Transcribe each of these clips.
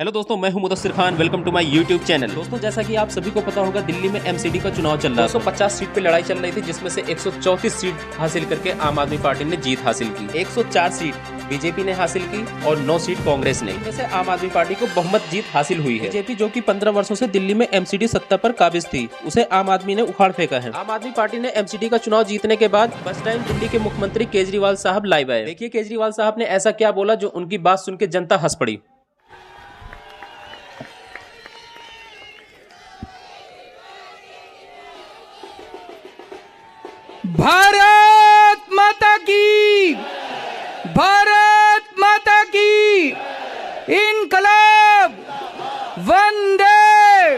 Hello दोस्तों, मैं हूं Mudassir Khan. Welcome to my YouTube channel. दोस्तों, जैसा कि आप सभी को पता होगा, दिल्ली में एमसीडी का चुनाव चल रहा है। 250 सीट पे लड़ाई चल रही थी, जिसमें से 134 सीट हासिल करके आम आदमी पार्टी ने जीत हासिल की। 104 सीट बीजेपी ने हासिल की और 9 सीट कांग्रेस ने। इनमें से आम आदमी पार्टी को बहुमत जीत हासिल हुई है। बीजेपी, जो कि 15 वर्षों से दिल्ली में एमसीडी सत्ता पर काबिज थी, उसे आम आदमी ने उखाड़ फेंका है। आम आदमी पार्टी ने एमसीडी का चुनाव जीतने के बाद फर्स्ट टाइम दिल्ली के मुख्यमंत्री केजरीवाल साहब लाइव आए। देखिए केजरीवाल साहब ने ऐसा क्या बोला जो उनकी बात सुन के जनता हंस पड़ी। भारत माता की, भारत माता की, इनकलाब, वंदे।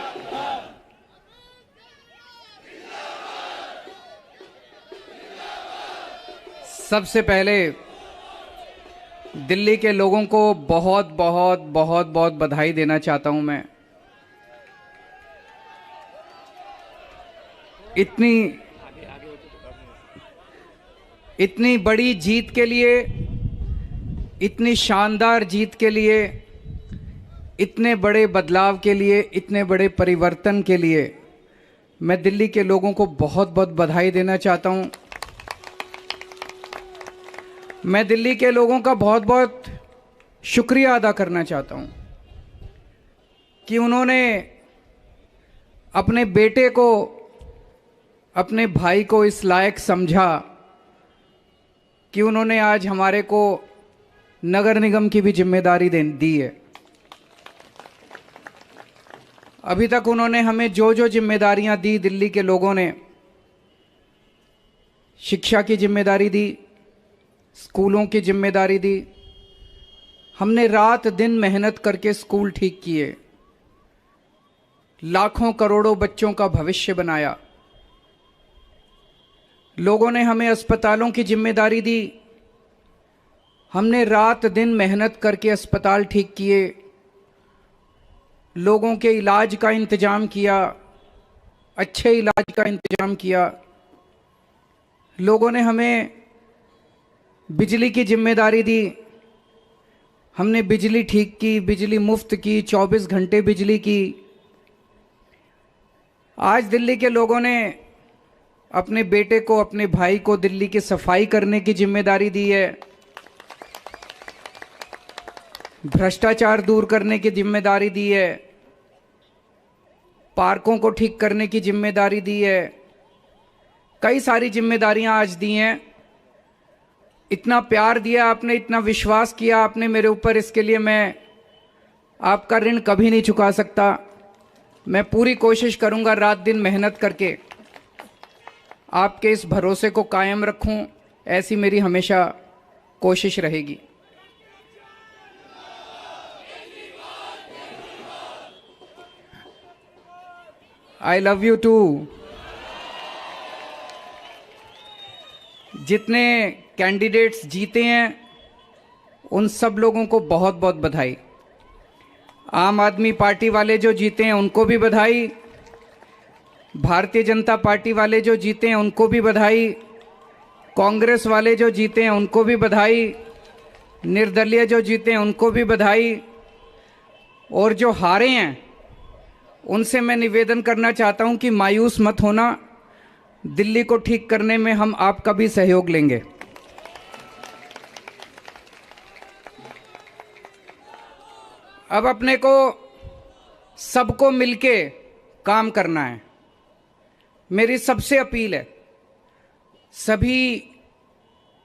सबसे पहले दिल्ली के लोगों को बहुत बहुत बहुत बहुत बधाई देना चाहता हूं मैं। इतनी बड़ी जीत के लिए, इतनी शानदार जीत के लिए, इतने बड़े बदलाव के लिए, इतने बड़े परिवर्तन के लिए मैं दिल्ली के लोगों को बहुत बहुत बधाई देना चाहता हूं। मैं दिल्ली के लोगों का बहुत बहुत शुक्रिया अदा करना चाहता हूं कि उन्होंने अपने बेटे को, अपने भाई को इस लायक समझा कि उन्होंने आज हमारे को नगर निगम की भी जिम्मेदारी दी है। अभी तक उन्होंने हमें जो जो जिम्मेदारियां दी, दिल्ली के लोगों ने शिक्षा की जिम्मेदारी दी, स्कूलों की जिम्मेदारी दी। हमने रात दिन मेहनत करके स्कूल ठीक किए, लाखों करोड़ों बच्चों का भविष्य बनाया। लोगों ने हमें अस्पतालों की जिम्मेदारी दी, हमने रात दिन मेहनत करके अस्पताल ठीक किए, लोगों के इलाज का इंतजाम किया, अच्छे इलाज का इंतजाम किया। लोगों ने हमें बिजली की जिम्मेदारी दी, हमने बिजली ठीक की, बिजली मुफ्त की, 24 घंटे बिजली की। आज दिल्ली के लोगों ने अपने बेटे को, अपने भाई को दिल्ली की सफाई करने की जिम्मेदारी दी है, भ्रष्टाचार दूर करने की जिम्मेदारी दी है, पार्कों को ठीक करने की जिम्मेदारी दी है। कई सारी जिम्मेदारियां आज दी हैं। इतना प्यार दिया आपने, इतना विश्वास किया आपने मेरे ऊपर, इसके लिए मैं आपका ऋण कभी नहीं चुका सकता। मैं पूरी कोशिश करूंगा रात दिन मेहनत करके आपके इस भरोसे को कायम रखूं, ऐसी मेरी हमेशा कोशिश रहेगी। I love you too. जितने कैंडिडेट्स जीते हैं उन सब लोगों को बहुत बहुत बधाई। आम आदमी पार्टी वाले जो जीते हैं उनको भी बधाई, भारतीय जनता पार्टी वाले जो जीते हैं उनको भी बधाई, कांग्रेस वाले जो जीते हैं उनको भी बधाई, निर्दलीय जो जीते हैं उनको भी बधाई, और जो हारे हैं उनसे मैं निवेदन करना चाहता हूं कि मायूस मत होना, दिल्ली को ठीक करने में हम आपका भी सहयोग लेंगे। अब अपने को सबको मिलके काम करना है। मेरी सबसे अपील है सभी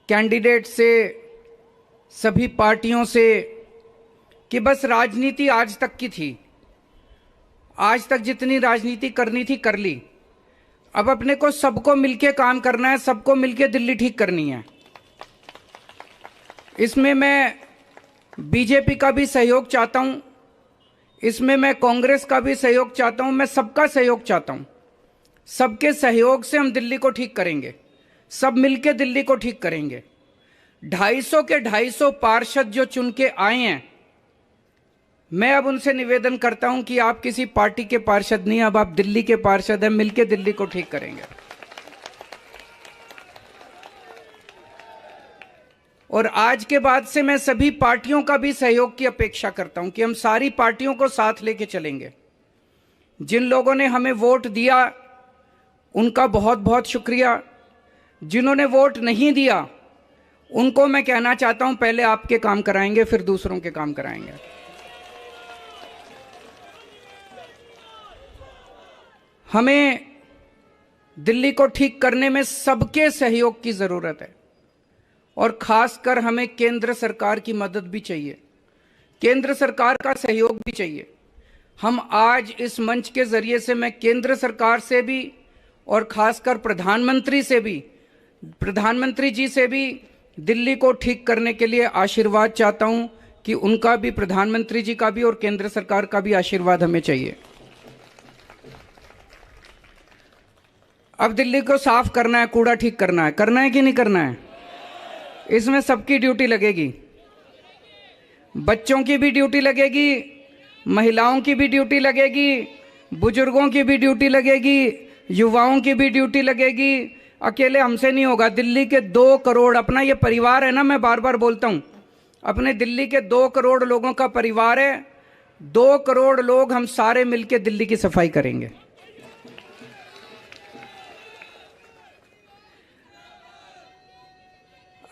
कैंडिडेट से, सभी पार्टियों से, कि बस राजनीति आज तक की थी, आज तक जितनी राजनीति करनी थी कर ली। अब अपने को सबको मिलके काम करना है, सबको मिलके दिल्ली ठीक करनी है। इसमें मैं बीजेपी का भी सहयोग चाहता हूं, इसमें मैं कांग्रेस का भी सहयोग चाहता हूं, मैं सबका सहयोग चाहता हूं। सबके सहयोग से हम दिल्ली को ठीक करेंगे, सब मिलके दिल्ली को ठीक करेंगे। 250 के 250 पार्षद जो चुन के आए हैं, मैं अब उनसे निवेदन करता हूं कि आप किसी पार्टी के पार्षद नहीं, अब आप दिल्ली के पार्षद हैं, मिलके दिल्ली को ठीक करेंगे। और आज के बाद से मैं सभी पार्टियों का भी सहयोग की अपेक्षा करता हूं कि हम सारी पार्टियों को साथ लेके चलेंगे। जिन लोगों ने हमें वोट दिया उनका बहुत बहुत शुक्रिया। जिन्होंने वोट नहीं दिया उनको मैं कहना चाहता हूं, पहले आपके काम कराएंगे फिर दूसरों के काम कराएंगे। हमें दिल्ली को ठीक करने में सबके सहयोग की जरूरत है और खासकर हमें केंद्र सरकार की मदद भी चाहिए, केंद्र सरकार का सहयोग भी चाहिए। हम आज इस मंच के जरिए से मैं केंद्र सरकार से भी और खासकर प्रधानमंत्री जी से भी दिल्ली को ठीक करने के लिए आशीर्वाद चाहता हूं कि उनका भी, प्रधानमंत्री जी का भी और केंद्र सरकार का भी आशीर्वाद हमें चाहिए। अब दिल्ली को साफ करना है, कूड़ा ठीक करना है कि नहीं करना है? इसमें सबकी ड्यूटी लगेगी, बच्चों की भी ड्यूटी लगेगी, महिलाओं की भी ड्यूटी लगेगी, बुजुर्गों की भी ड्यूटी लगेगी, युवाओं की भी ड्यूटी लगेगी। अकेले हमसे नहीं होगा। दिल्ली के 2 करोड़, अपना ये परिवार है ना, मैं बार बार बोलता हूं, अपने दिल्ली के 2 करोड़ लोगों का परिवार है। 2 करोड़ लोग हम सारे मिलकर दिल्ली की सफाई करेंगे।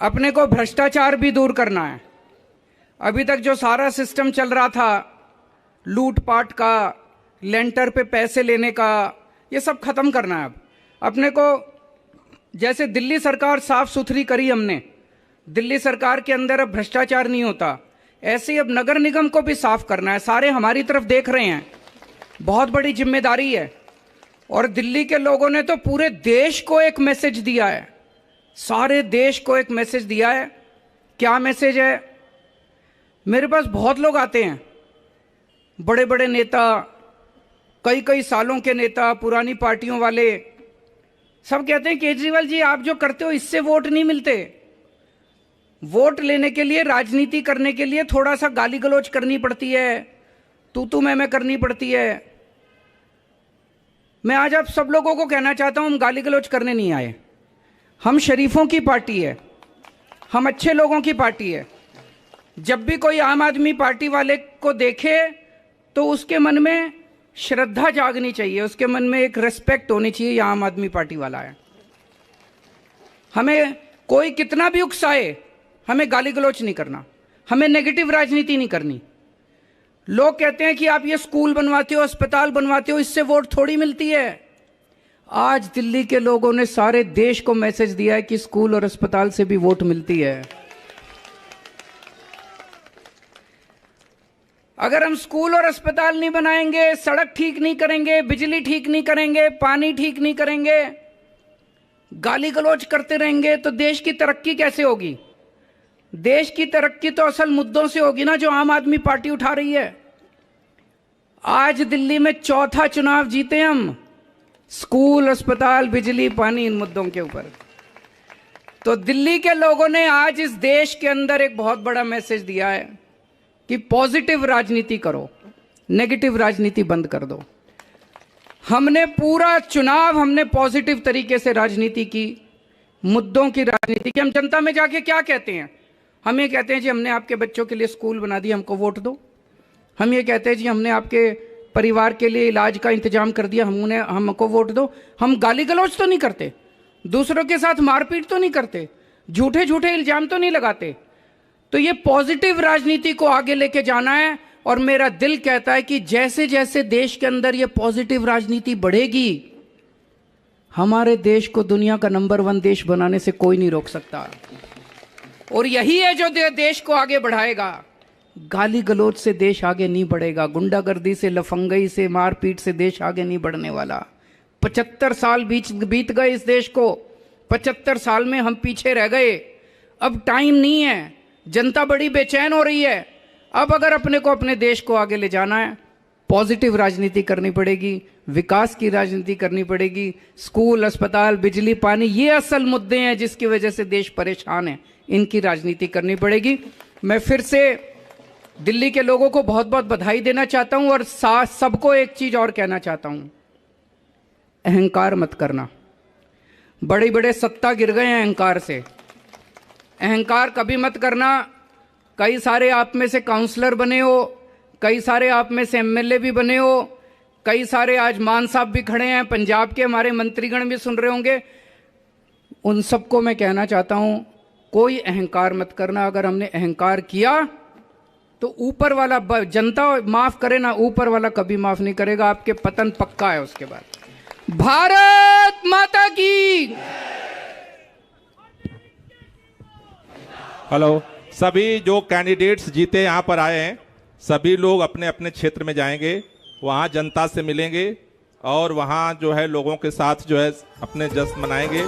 अपने को भ्रष्टाचार भी दूर करना है। अभी तक जो सारा सिस्टम चल रहा था, लूटपाट का, लेंटर पे पैसे लेने का, ये सब खत्म करना है। अब अपने को, जैसे दिल्ली सरकार साफ सुथरी करी हमने, दिल्ली सरकार के अंदर अब भ्रष्टाचार नहीं होता, ऐसे ही अब नगर निगम को भी साफ करना है। सारे हमारी तरफ देख रहे हैं, बहुत बड़ी जिम्मेदारी है। और दिल्ली के लोगों ने तो पूरे देश को एक मैसेज दिया है, सारे देश को एक मैसेज दिया है। क्या मैसेज है? मेरे पास बहुत लोग आते हैं, बड़े बड़े नेता, कई कई सालों के नेता, पुरानी पार्टियों वाले, सब कहते हैं केजरीवाल जी आप जो करते हो इससे वोट नहीं मिलते। वोट लेने के लिए, राजनीति करने के लिए थोड़ा सा गाली गलौज करनी पड़ती है, तू मैं करनी पड़ती है। मैं आज आप सब लोगों को कहना चाहता हूं, हम गाली गलौज करने नहीं आए। हम शरीफों की पार्टी है, हम अच्छे लोगों की पार्टी है। जब भी कोई आम आदमी पार्टी वाले को देखे तो उसके मन में श्रद्धा जागनी चाहिए, उसके मन में एक रिस्पेक्ट होनी चाहिए, ये आम आदमी पार्टी वाला है। हमें कोई कितना भी उकसाए, हमें गाली गलौच नहीं करना, हमें नेगेटिव राजनीति नहीं करनी। लोग कहते हैं कि आप ये स्कूल बनवाते हो, अस्पताल बनवाते हो, इससे वोट थोड़ी मिलती है। आज दिल्ली के लोगों ने सारे देश को मैसेज दिया है कि स्कूल और अस्पताल से भी वोट मिलती है। अगर हम स्कूल और अस्पताल नहीं बनाएंगे, सड़क ठीक नहीं करेंगे, बिजली ठीक नहीं करेंगे, पानी ठीक नहीं करेंगे, गाली गलौज करते रहेंगे, तो देश की तरक्की कैसे होगी? देश की तरक्की तो असल मुद्दों से होगी ना, जो आम आदमी पार्टी उठा रही है। आज दिल्ली में 4था चुनाव जीते हम, स्कूल, अस्पताल, बिजली, पानी, इन मुद्दों के ऊपर। तो दिल्ली के लोगों ने आज इस देश के अंदर एक बहुत बड़ा मैसेज दिया है कि पॉजिटिव राजनीति करो, नेगेटिव राजनीति बंद कर दो। हमने पूरा चुनाव हमने पॉजिटिव तरीके से राजनीति की, मुद्दों की राजनीति की। हम जनता में जाके क्या कहते हैं? हम ये कहते हैं जी हमने आपके बच्चों के लिए स्कूल बना दिया, हमको वोट दो। हम ये कहते हैं जी हमने आपके परिवार के लिए इलाज का इंतजाम कर दिया, हमको वोट दो। हम गाली गलौज तो नहीं करते, दूसरों के साथ मारपीट तो नहीं करते, झूठे झूठे इल्जाम तो नहीं लगाते। तो ये पॉजिटिव राजनीति को आगे लेके जाना है। और मेरा दिल कहता है कि जैसे जैसे देश के अंदर ये पॉजिटिव राजनीति बढ़ेगी, हमारे देश को दुनिया का नंबर 1 देश बनाने से कोई नहीं रोक सकता। और यही है जो देश को आगे बढ़ाएगा। गाली गलौज से देश आगे नहीं बढ़ेगा, गुंडागर्दी से, लफंगई से, मारपीट से देश आगे नहीं बढ़ने वाला। 75 साल बीत गए इस देश को, 75 साल में हम पीछे रह गए। अब टाइम नहीं है, जनता बड़ी बेचैन हो रही है। अब अगर अपने को, अपने देश को आगे ले जाना है, पॉजिटिव राजनीति करनी पड़ेगी, विकास की राजनीति करनी पड़ेगी। स्कूल, अस्पताल, बिजली, पानी, ये असल मुद्दे हैं जिसकी वजह से देश परेशान है, इनकी राजनीति करनी पड़ेगी। मैं फिर से दिल्ली के लोगों को बहुत बहुत बधाई देना चाहता हूं और सबको एक चीज और कहना चाहता हूं, अहंकार मत करना। बड़े बड़े सत्ता गिर गए हैं अहंकार से। अहंकार कभी मत करना। कई सारे आप में से काउंसलर बने हो, कई सारे आप में से एमएलए भी बने हो, कई सारे आज मान साहब भी खड़े हैं, पंजाब के हमारे मंत्रीगण भी सुन रहे होंगे। उन सबको मैं कहना चाहता हूं, कोई अहंकार मत करना। अगर हमने अहंकार किया तो ऊपर वाला, जनता माफ करे ना, ऊपर वाला कभी माफ नहीं करेगा। आपके पतन पक्का है उसके बाद। भारत माता की। हेलो, सभी जो कैंडिडेट्स जीते यहाँ पर आए हैं, सभी लोग अपने अपने क्षेत्र में जाएंगे, वहाँ जनता से मिलेंगे और वहाँ जो है लोगों के साथ जो है अपने जश्न मनाएंगे।